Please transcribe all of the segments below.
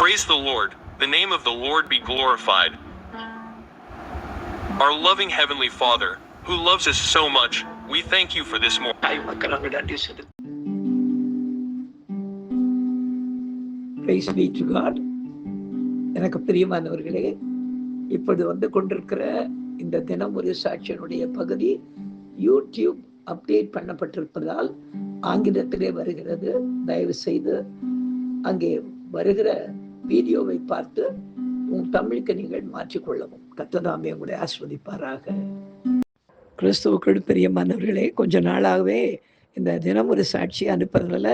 Praise the Lord, the name of the Lord be glorified. Our loving Heavenly Father, who loves us so much, we thank you for this morning. Praise be to God. எனக்கு பிரியமானவர்களே, இப்போது வந்து கொண்டிருக்கிற இந்த தினம் ஒரு சாட்சியினுடைய பகுதி YouTube update பண்ணப்பட்டிருப்பதால் ஆங்கிலத்திலே வருகிறது. தயவு செய்து அங்கே வருகிற வீடியோவை பார்த்து உங்கள் தமிழுக்கு நீங்கள் மாற்றிக்கொள்ளவும். கர்த்தர் உங்களை ஆசீர்வதிப்பாராக. கிறிஸ்துவுக்குள் பிரியமானவர்களே, கொஞ்ச நாளாகவே இந்த தினம் ஒரு சாட்சி அனுப்புறதுல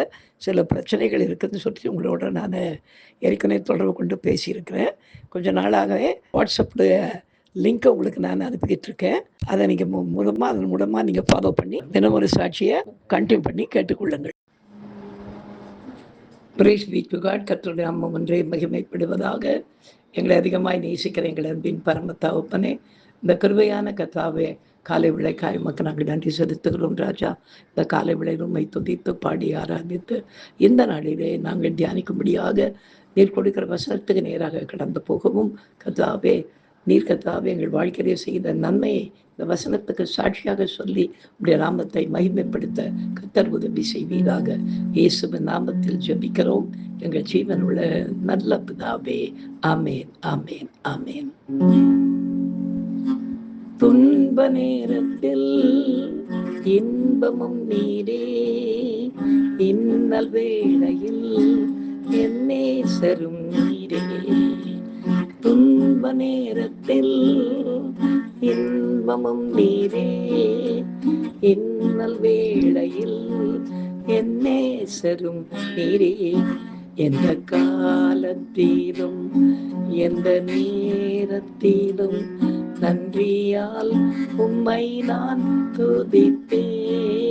சில பிரச்சனைகள் இருக்குதுன்னு சொல்லி உங்களோட நான் ஏற்கனவே தொடர்பு கொண்டு பேசியிருக்கிறேன். கொஞ்ச நாளாகவே வாட்ஸ்அப்பில் லிங்க்கை உங்களுக்கு நான் அனுப்பிக்கிட்டு இருக்கேன். அதை நீங்கள் அதன் மூலமாக நீங்கள் ஃபாலோ பண்ணி தினம் ஒரு சாட்சியை கண்டினியூ பண்ணி கேட்டுக்கொள்ளுங்கள். Praise be to God. கர்த்தருடைய நாமம் ஒன்றே மகிமைப்படுவதாக. எங்களை அதிகமாய் நேசிக்கிற எங்கள் அன்பின் பரம தகப்பனே, இந்த கிருபையான கர்த்தாவே, காலை விளைக்காய் மக்கள் நாங்கள் நன்றி செலுத்துகிறோம் ராஜா. இந்த காலை விளை உம்மை துதித்து பாடி ஆராதித்து இந்த நாளிலே நாங்கள் தியானிக்கும்படியாக நீர் கொடுக்கிற வசனத்துக்கு நேராக கடந்து போகவும் கர்த்தாவே, நீர் கர்த்தாவே எங்கள் வாழ்க்கையிலே செய்த நன்மையை இந்த வசனத்துக்கு சாட்சியாக சொல்லி உடைய நாமத்தை மகிமைப்படுத்த கர்த்தர் உதவி செய்வீராக. இயேசுவின் நாமத்தில் ஜெபிக்கிறோம் எங்கள் ஜீவன் உள்ள நல்ல பிதாவே. ஆமேன், ஆமேன், ஆமேன். துன்ப நேரத்தில் இன்பமும் நீரே, இன்னல் வேளையில் என்னே சரும் நீரே. துன்ப நேரத்தில் இன்பமும் நீரே, இன்னல் வேளையில் என்னே சரும் நீரே. எந்த காலத்திலும் எந்த நேரத்திலும் நன்றியால் உம்மை நான் துதிப்பேன்.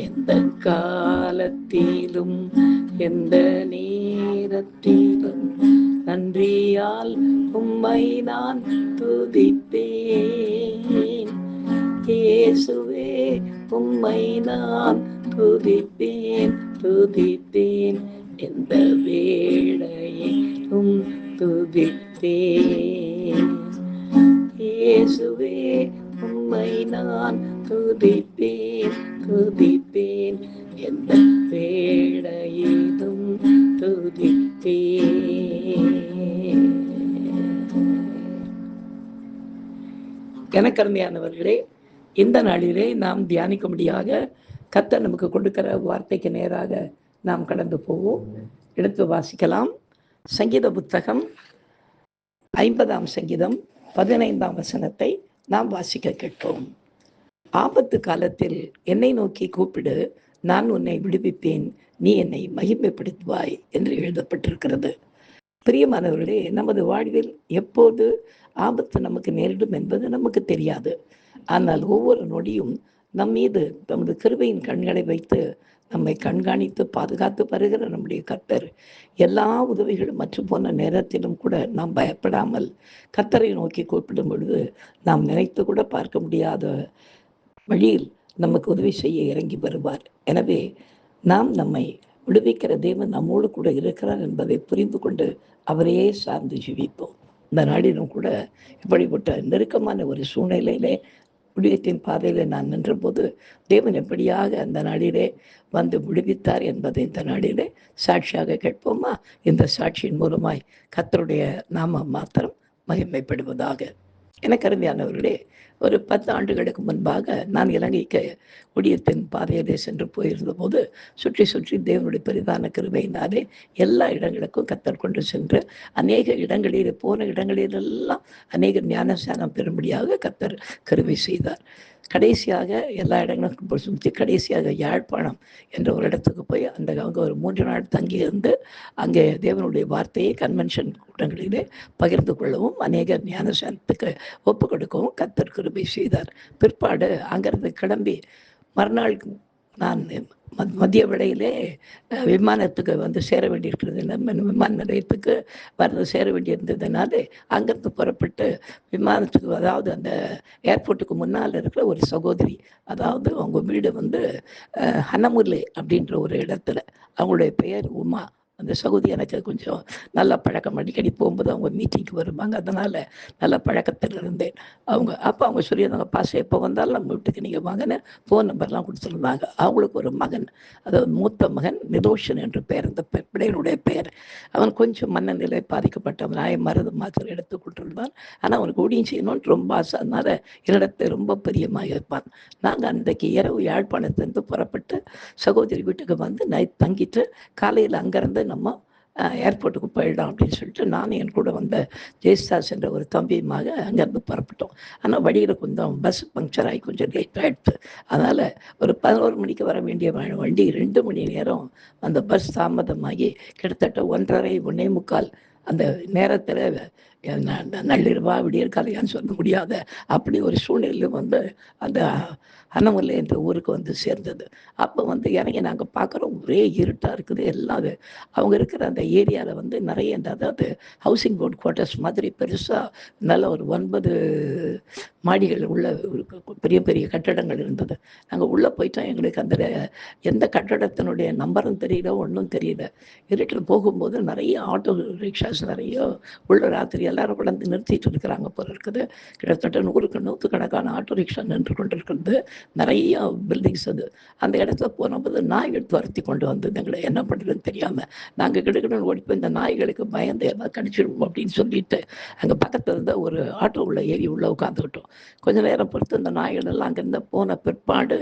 எந்த காலத்திலும் எந்த நேரத்திலும் நன்றியால் உம்மை நான் துதிப்பேன். இயேசுவே உம்மை நான் துதிப்பேன், துதிப்பேன். எந்த வேளையிலும் துதிப்பேன். இயேசுவே உம்மை நான் துதிப்பேன், துதிப்பேன். எந்த வேளையிலும் துதிப்பேன். கனக்கருமையானவர்களே, இந்த நாளிலே நாம் தியானிக்கும்படியாக கர்த்தர் நமக்கு கொடுக்கிற வார்த்தைக்கு நேராக நாம் கடந்து போவோம். எடுத்து வாசிக்கலாம். சங்கீத புத்தகம் 50ஆம் சங்கீதம் 15ஆம் வசனத்தை நாம் வாசிக்க கேட்போம். ஆபத்து காலத்தில் என்னை நோக்கி கூப்பிடு, நான் உன்னை விடுவிப்பேன், நீ என்னை மகிமைப்படுத்துவாய் என்று எழுதப்பட்டிருக்கிறது. பிரியமானவர்களே, நமது வாழ்வில் எப்போது ஆபத்து நமக்கு நேரிடும் என்பது நமக்கு தெரியாது. ஆனால் ஒவ்வொரு நொடியும் நம் மீது தமது கிருபையின் கண்களை வைத்து நம்மை கண்காணித்து பாதுகாத்து வருகிற நம்முடைய கர்த்தர் எல்லா உதவிகளும் மற்ற போன நேரத்திலும் கூட நாம் பயப்படாமல் கர்த்தரை நோக்கி கூப்பிடும் பொழுது நாம் நினைத்து கூட பார்க்க முடியாத வழியில் நமக்கு உதவி செய்ய இறங்கி வருவார். எனவே நாம் நம்மை விடுவிக்கிற தேவன் நம்மோடு கூட இருக்கிறார் என்பதை புரிந்து கொண்டு அவரையே சார்ந்து ஜீவிப்போம். இந்த நாளிலும் கூட இப்படிப்பட்ட நெருக்கமான ஒரு சூழ்நிலையிலே விடுவியத்தின் பாதையில் நான் நின்றபோது தேவன் எப்படியாக அந்த நாளிலே வந்து விடுவித்தார் என்பதை இந்த நாளிலே சாட்சியாக கேட்போமா? இந்த சாட்சியின் மூலமாய் கர்த்தருடைய நாமம் மாத்திரம் மகிமைப்படுவதாக. எனக்கு அருமையானவர்களே, ஒரு 10 ஆண்டுகளுக்கு முன்பாக நான் இலங்கைக்கு ஊழியத்தின் பாதையிலே சென்று போயிருந்த போது சுற்றி சுற்றி தேவனுடைய பெரிதான கிருபையினாலே எல்லா இடங்களுக்கும் கர்த்தர் கொண்டு சென்று அநேக இடங்களில் போன இடங்களிலெல்லாம் அநேக ஞானஸ்தானம் பெறும்படியாக கர்த்தர் கிருபை செய்தார். கடைசியாக எல்லா இடங்களுக்கும் போய் சுற்றி கடைசியாக யாழ்ப்பாணம் என்ற ஒரு இடத்துக்கு போய் அங்கே ஒரு 3 நாள் தங்கி இருந்து அங்கே தேவனுடைய வார்த்தையை கன்வென்ஷன் கூட்டங்களிலே பகிர்ந்து கொள்ளவும் அநேக ஞானஸ்தானத்துக்கு ஒப்பு கொடுக்கவும் கர்த்தர் கிருபை செய்தார். பிற்பாடு அங்கிருந்து கிளம்பி மறுநாள் நான் மதிய வேளையிலே விமானத்துக்கு வந்து சேர வேண்டியிருக்கிறது. விமான நிலையத்துக்கு வந்து சேர வேண்டியிருந்ததுனால அங்கிருந்து புறப்பட்டு விமானத்துக்கு, அதாவது அந்த ஏர்போர்ட்டுக்கு முன்னால் இருக்கிற ஒரு சகோதரி, அதாவது அவங்க வீடு வந்து ஹனமுல்லே அப்படின்ற ஒரு இடத்துல, அவங்களுடைய பெயர் உமா. அந்த சகோதரி எனக்கு கொஞ்சம் நல்ல பழக்கம். அடிக்கடி போகும்போது அவங்க மீட்டிங்க்கு வருவாங்க. அதனால் நல்ல பழக்கத்தில் இருந்தேன். அவங்க சொல்லியிருந்தாங்க, பாஸ்டர் எப்போ வந்தாலும் நம்ம வீட்டுக்கு நீங்கள் வாங்கன்னு ஃபோன் நம்பர்லாம் கொடுத்துருந்தாங்க. அவங்களுக்கு ஒரு மகன், அதாவது மூத்த மகன் நிரோஷன் என்று பெயர், அந்த பிள்ளைகளுடைய பெயர். அவன் கொஞ்சம் மனநிலை பாதிக்கப்பட்டவன். மருந்து மாத்திரை எடுத்து கொண்டிருந்தான். ஆனால் அவனுக்கு ஊழியம் செய்யணும்னு ரொம்ப ஆசை. அதனால் என்னிடத்தில் ரொம்ப பிரியமாக இருப்பான். நாங்கள் அன்றைக்கு இரவு யாழ்ப்பாணத்திலிருந்து புறப்பட்டு சகோதரி வீட்டுக்கு வந்து நைட் தங்கிட்டு காலையில் அங்கேருந்து நம்ம ஏர்போர்ட்டுக்கு போயிடலாம் அப்படின்னு சொல்லிட்டு நானும் என் கூட வந்த ஜெயஸ்தாஸ் என்ற ஒரு தம்பியுமாக அங்கேருந்து புறப்பட்டோம். ஆனால் வழியில் கொஞ்சம் பஸ் பங்க்சர் ஆகி கொஞ்சம் லேட் ஆகிடுது. அதனால் ஒரு 11 மணிக்கு வர வேண்டிய வண்டி 2 மணி நேரம் அந்த பஸ் தாமதமாகி கிட்டத்தட்ட 1:30 1:45 அந்த நேரத்தில் நள்ளிரவா விடியற் காலையான்னு சொல்ல முடியாத அப்படி ஒரு சூழ்நிலையில் வந்து அந்த அன்னமலை என்ற ஊருக்கு வந்து சேர்ந்தது. அப்போ வந்து இறங்கி நாங்கள் பார்க்குறோம், ஒரே இருட்டாக இருக்குது. எல்லாம் அவங்க இருக்கிற அந்த ஏரியாவில் வந்து நிறைய அதாவது ஹவுசிங் போர்டு குவார்ட்டர்ஸ் மாதிரி பெருசாக நல்ல ஒரு 9 மாடிகள் உள்ள பெரிய பெரிய கட்டடங்கள் இருந்தது. நாங்கள் உள்ளே போயிட்டோம். எங்களுக்கு அந்த எந்த கட்டடத்தினுடைய நம்பரும் தெரியல, ஒன்றும் தெரியல. இருட்டில் போகும்போது நிறைய ஆட்டோ ரிக்ஷாஸ் நிறைய உள்ள ராத்திரி எல்லாரும் கொண்டு நிறுத்திட்டு இருக்கிறாங்க போல இருக்குது. கிட்டத்தட்ட 100க்கு ஆட்டோ ரிக்ஷா நின்று கொண்டிருக்கிறது. நிறைய பில்டிங்ஸ் அது. அந்த இடத்துல போனபோது நாய்கள் துரத்தி கொண்டு வந்தது. எங்களை என்ன பண்ணுறதுன்னு தெரியாமல் நாங்கள் கிடக்கிடன்னு ஓடி போய் இந்த நாய்களுக்கு பயந்து எல்லாம் கடிச்சிடுவோம் அப்படின்னு சொல்லிட்டு அங்கே பக்கத்தில் இருந்த ஒரு ஆட்டோ உள்ள ஏறி உள்ளே உட்காந்துக்கிட்டோம். கொஞ்சம் நேரம் பொறுத்து இந்த நாய்கள் எல்லாம் அங்கேருந்து போன பிற்பாடு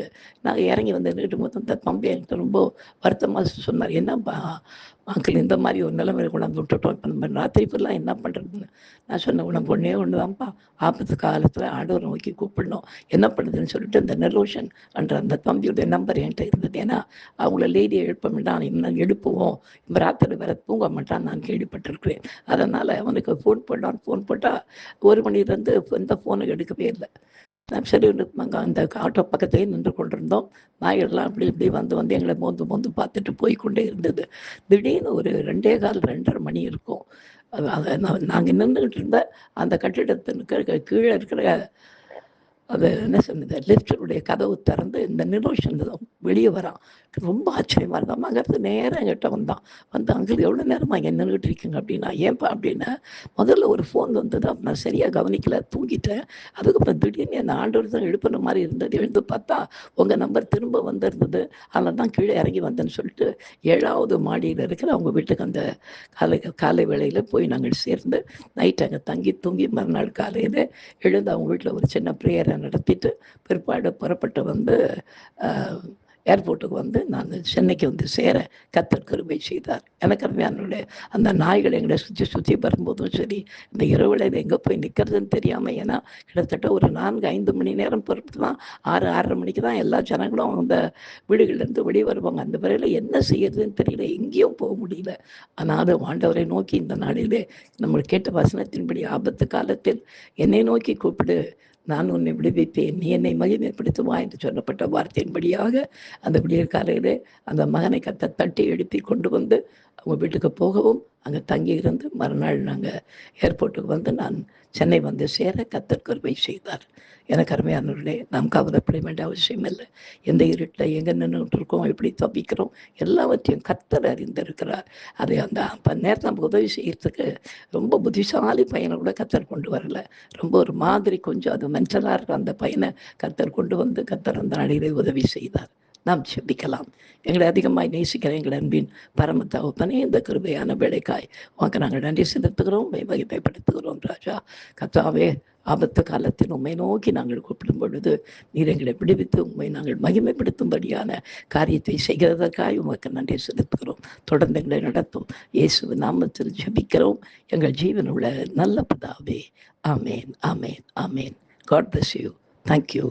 நாங்கள் இறங்கி வந்து நின்றுட்டு போது இந்த தம்பி என்கிட்ட ரொம்ப வருத்தமாக சொன்னார், என்னப்பா அங்கிள் இந்த மாதிரி ஒரு நிலைமையை கொண்டாந்து விட்டுட்டோம், இப்போ நம்ம ராத்திரி ஃபுல்லாக என்ன பண்ணுறதுன்னு. நான் சொன்னேன், உனக்கு ஒன்றே ஒன்று தான்ப்பா, ஆபத்து காலத்தில் ஆண்டவரை நோக்கி கூப்பிடணும், என்ன பண்ணுதுன்னு சொல்லிட்டு இந்த நிரோஷன் என்ற அந்த தம்பியுடைய நம்பர் என்கிட்ட இருந்தது. ஏன்னா அவங்கள லேடியை எழுப்ப மாட்டான், இன்னும் எழுப்புவோம், இப்போ ராத்திரி வேற தூங்க மாட்டான் நான் கேள்விப்பட்டிருக்கிறேன். அதனால் அவனுக்கு ஃபோன் போட்டால் 1 மணிலேருந்து எந்த ஃபோனும் எடுக்கவே இல்லை. சரி நாங்கள் அந்த ஆட்டோ பக்கத்திலே நின்று கொண்டிருந்தோம். நாய்கள்லாம் அப்படி இப்படி வந்து எங்களை மோந்து பார்த்துட்டு போய்கொண்டே இருந்தது. திடீர்னு ஒரு 2:15 2:30 மணி இருக்கும். அதை நாங்கள் நின்றுக்கிட்டு இருந்த அந்த கட்டிடத்திற்கு கீழே இருக்கிற அது என்ன சொன்னது, லிஃப்டினுடைய கதவு திறந்து இந்த நிரோஷன் வெளியே வரான். ரொம்ப ஆச்சரியமாக இருந்தான். அங்கேருந்து நேராக என்கிட்ட வந்தான். அங்கிள் எவ்வளோ நேரமாக இங்கே நின்றுட்டு இருக்கீங்க அப்படின்னா, ஏன்ப்பா அப்படின்னா, முதல்ல ஒரு ஃபோன் வந்தது, அப்போ நான் சரியாக கவனிக்கல, தூங்கிட்டேன். அதுக்கப்புறம் திடீர்னு அந்த ஆண்டவர் தான் எழுப்புன மாதிரி இருந்தது. எழுந்து பார்த்தா உங்கள் நம்பர் திரும்ப வந்திருந்தது. அதில் தான் கீழே இறங்கி வந்தேன்னு சொல்லிட்டு 7வது மாடியில் இருக்கிற அவங்க வீட்டுக்கு அந்த காலை வேளையில் போய் நாங்கள் சேர்ந்து நைட் அங்கே தங்கி தூங்கி மறுநாள் காலையில் எழுந்து அவங்க வீட்டில் ஒரு சின்ன ப்ரேயரை நடத்திட்டு பிற்பாடு புறப்பட்டு வந்து ஏர்போர்ட்டுக்கு வந்து நான் சென்னைக்கு வந்து சேர கர்த்தர் கிருபை செய்தார். எனக்கு அருமையானவர்களே, அந்த நாய்கள் எங்களை சுற்றி வரும்போதும் சரி, இந்த இரவில் எங்கே போய் நிற்கிறதுன்னு தெரியாமல், ஏன்னா கிட்டத்தட்ட ஒரு 4-5 மணி நேரம் பொறுத்து தான் 6-6:30 மணிக்கு தான் எல்லா ஜனங்களும் அந்த வீடுகள்லேருந்து வெளியே வருவாங்க. அந்த வரையில் என்ன செய்யறதுன்னு தெரியல, எங்கேயும் போக முடியல. ஆனாலும் ஆண்டவரை நோக்கி இந்த நாளிலே நம்ம கேட்ட வசனத்தின்படி ஆபத்து காலத்தில் என்னை நோக்கி கூப்பிடு, நான் உன்னை விடுவிப்பேன், நீ என்னை மகிமைப்படுத்துவா என்று சொல்லப்பட்ட வார்த்தையின்படியாக அந்த விடியற் காலையிலே அந்த மகனை தட்டி எழுப்பி கொண்டு வந்து அவங்க வீட்டுக்கு போகவும் அங்கே தங்கி இருந்து மறுநாள் நாங்கள் ஏர்போர்ட்டுக்கு வந்து நான் சென்னை வந்து சேர கர்த்தர் கிருபை செய்தார். எனக்கு அருமையானவர்களே, நாம் கவலைப்பட வேண்டிய அவசியம் இல்லை. எந்த இருட்டில் எங்கே நின்றுட்டு இருக்கோம், எப்படி தப்பிக்கிறோம், எல்லாவற்றையும் கர்த்தர் அறிந்திருக்கிறார். அதை அந்த நேரத்தில் நமக்கு உதவி செய்யறதுக்கு ரொம்ப புத்திசாலி பையனை கூட கர்த்தர் கொண்டு வரல. ரொம்ப ஒரு மாதிரி கொஞ்சம் அது மென்டலாக இருக்கிற அந்த பையனை கர்த்தர் கொண்டு வந்து கர்த்தர் அந்த நாளிலே உதவி செய்தார். நாம் செபிக்கலாம். எங்களை அதிகமாக நேசிக்கிற எங்கள் அன்பின் பரம தகப்பனே, இந்த கிருபையான வேலைக்காய் உனக்கு நாங்கள் நன்றி செலுத்துகிறோம், மகிமைப்படுத்துகிறோம் ராஜா. கர்த்தாவே, ஆபத்து காலத்தில் உண்மை நோக்கி நாங்கள் கூப்பிடும் பொழுது நீர் எங்களை விடுவித்து உண்மை நாங்கள் மகிமைப்படுத்தும்படியான காரியத்தை செய்கிறதற்காக உமக்கு நன்றி செலுத்துகிறோம். தொடர்ந்து எங்களை நடத்தும் இயேசு நாமத்தில் ஜெபிக்கிறோம் எங்கள் ஜீவனுள்ள நல்ல பிதாவே. ஆமேன், ஆமேன், ஆமேன். God bless you. Thank you.